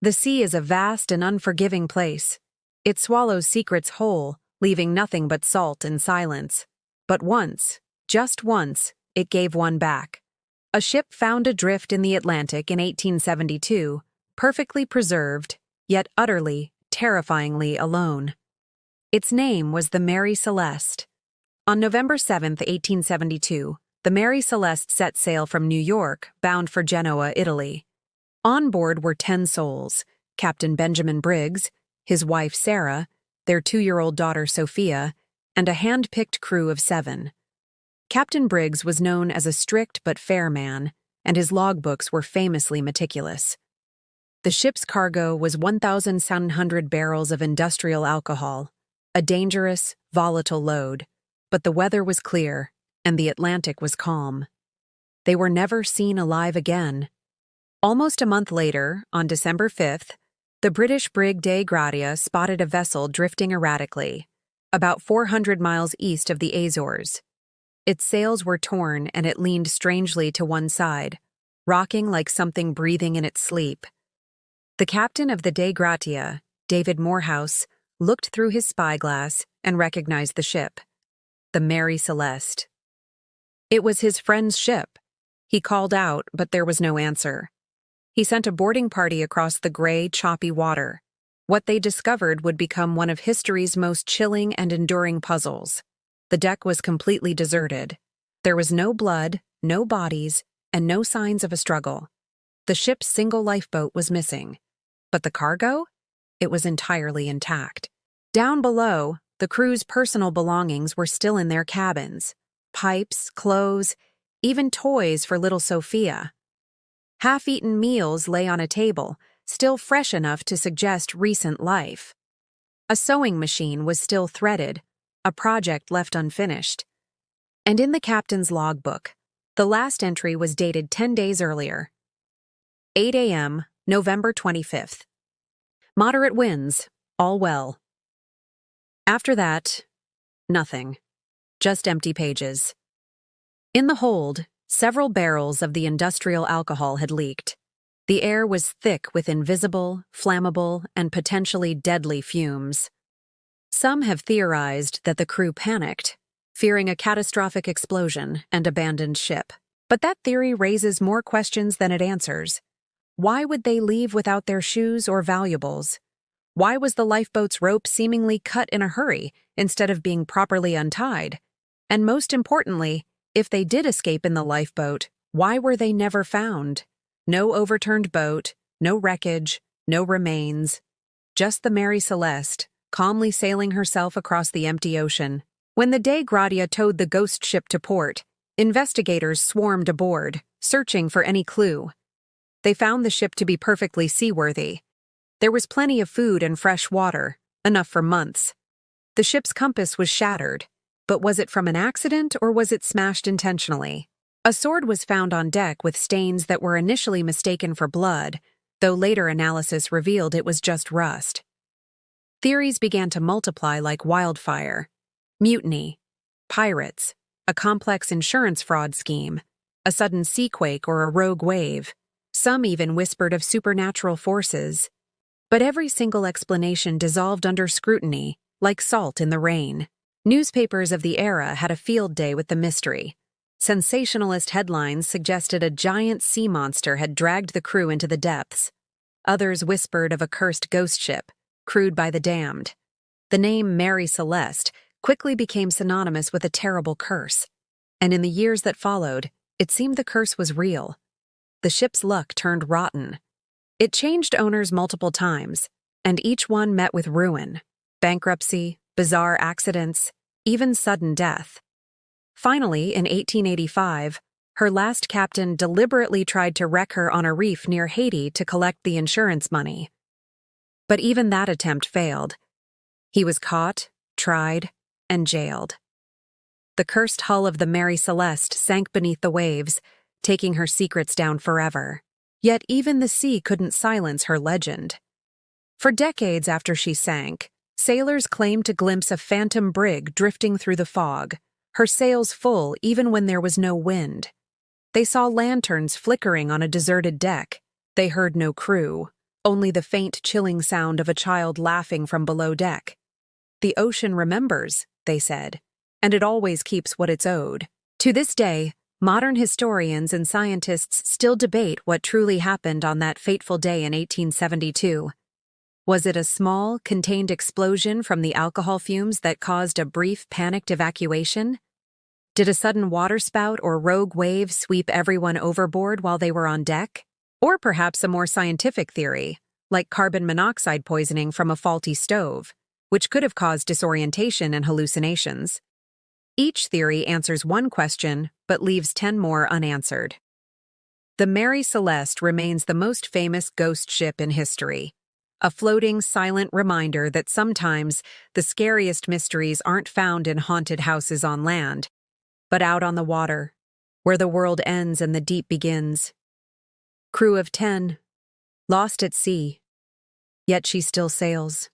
The sea is a vast and unforgiving place. It swallows secrets whole, leaving nothing but salt and silence. But once, just once, it gave one back. A ship found adrift in the Atlantic in 1872, perfectly preserved, yet utterly, terrifyingly alone. Its name was the Mary Celeste. On November 7, 1872, the Mary Celeste set sail from New York, bound for Genoa, Italy. On board were 10 souls: Captain Benjamin Briggs, his wife Sarah, their 2-year-old daughter Sophia, and a hand-picked crew of 7. Captain Briggs was known as a strict but fair man, and his logbooks were famously meticulous. The ship's cargo was 1,700 barrels of industrial alcohol, a dangerous, volatile load, but the weather was clear, and the Atlantic was calm. They were never seen alive again. Almost a month later, on December 5th, the British brig Dei Gratia spotted a vessel drifting erratically, about 400 miles east of the Azores. Its sails were torn and it leaned strangely to one side, rocking like something breathing in its sleep. The captain of the Dei Gratia, David Morehouse, looked through his spyglass and recognized the ship, the Mary Celeste. It was his friend's ship. He called out, but there was no answer. He sent a boarding party across the gray, choppy water. What they discovered would become one of history's most chilling and enduring puzzles. The deck was completely deserted. There was no blood, no bodies, and no signs of a struggle. The ship's single lifeboat was missing. But the cargo? It was entirely intact. Down below, the crew's personal belongings were still in their cabins. Pipes, clothes, even toys for little Sophia. Half-eaten meals lay on a table, still fresh enough to suggest recent life. A sewing machine was still threaded, a project left unfinished. And in the captain's logbook, the last entry was dated 10 days earlier. 8 a.m., November 25th. Moderate winds, all well. After that, nothing. Just empty pages. In the hold, several barrels of the industrial alcohol had leaked. The air was thick with invisible, flammable, and potentially deadly fumes. Some have theorized that the crew panicked, fearing a catastrophic explosion and abandoned ship. But that theory raises more questions than it answers. Why would they leave without their shoes or valuables? Why was the lifeboat's rope seemingly cut in a hurry instead of being properly untied? And most importantly, if they did escape in the lifeboat, why were they never found? No overturned boat, no wreckage, no remains. Just the Mary Celeste, calmly sailing herself across the empty ocean. When the Dei Gratia towed the ghost ship to port, investigators swarmed aboard, searching for any clue. They found the ship to be perfectly seaworthy. There was plenty of food and fresh water, enough for months. The ship's compass was shattered, but was it from an accident or was it smashed intentionally? A sword was found on deck with stains that were initially mistaken for blood, though later analysis revealed it was just rust. Theories began to multiply like wildfire. Mutiny, pirates, a complex insurance fraud scheme, a sudden seaquake or a rogue wave. Some even whispered of supernatural forces. But every single explanation dissolved under scrutiny, like salt in the rain. Newspapers of the era had a field day with the mystery. Sensationalist headlines suggested a giant sea monster had dragged the crew into the depths. Others whispered of a cursed ghost ship, crewed by the damned. The name Mary Celeste quickly became synonymous with a terrible curse, and in the years that followed, it seemed the curse was real. The ship's luck turned rotten. It changed owners multiple times, and each one met with ruin, bankruptcy, bizarre accidents, even sudden death. Finally, in 1885, her last captain deliberately tried to wreck her on a reef near Haiti to collect the insurance money. But even that attempt failed. He was caught, tried, and jailed. The cursed hull of the Mary Celeste sank beneath the waves, taking her secrets down forever. Yet even the sea couldn't silence her legend. For decades after she sank, sailors claimed to glimpse a phantom brig drifting through the fog, her sails full even when there was no wind. They saw lanterns flickering on a deserted deck. They heard no crew. only the faint, chilling sound of a child laughing from below deck. The ocean remembers, they said, and it always keeps what it's owed. To this day, modern historians and scientists still debate what truly happened on that fateful day in 1872. Was it a small, contained explosion from the alcohol fumes that caused a brief, panicked evacuation? Did a sudden waterspout or rogue wave sweep everyone overboard while they were on deck? Or perhaps a more scientific theory, like carbon monoxide poisoning from a faulty stove, which could have caused disorientation and hallucinations. Each theory answers one question, but leaves 10 more unanswered. The Mary Celeste remains the most famous ghost ship in history, a floating, silent reminder that sometimes the scariest mysteries aren't found in haunted houses on land, but out on the water, where the world ends and the deep begins. Crew of 10, lost at sea, yet she still sails.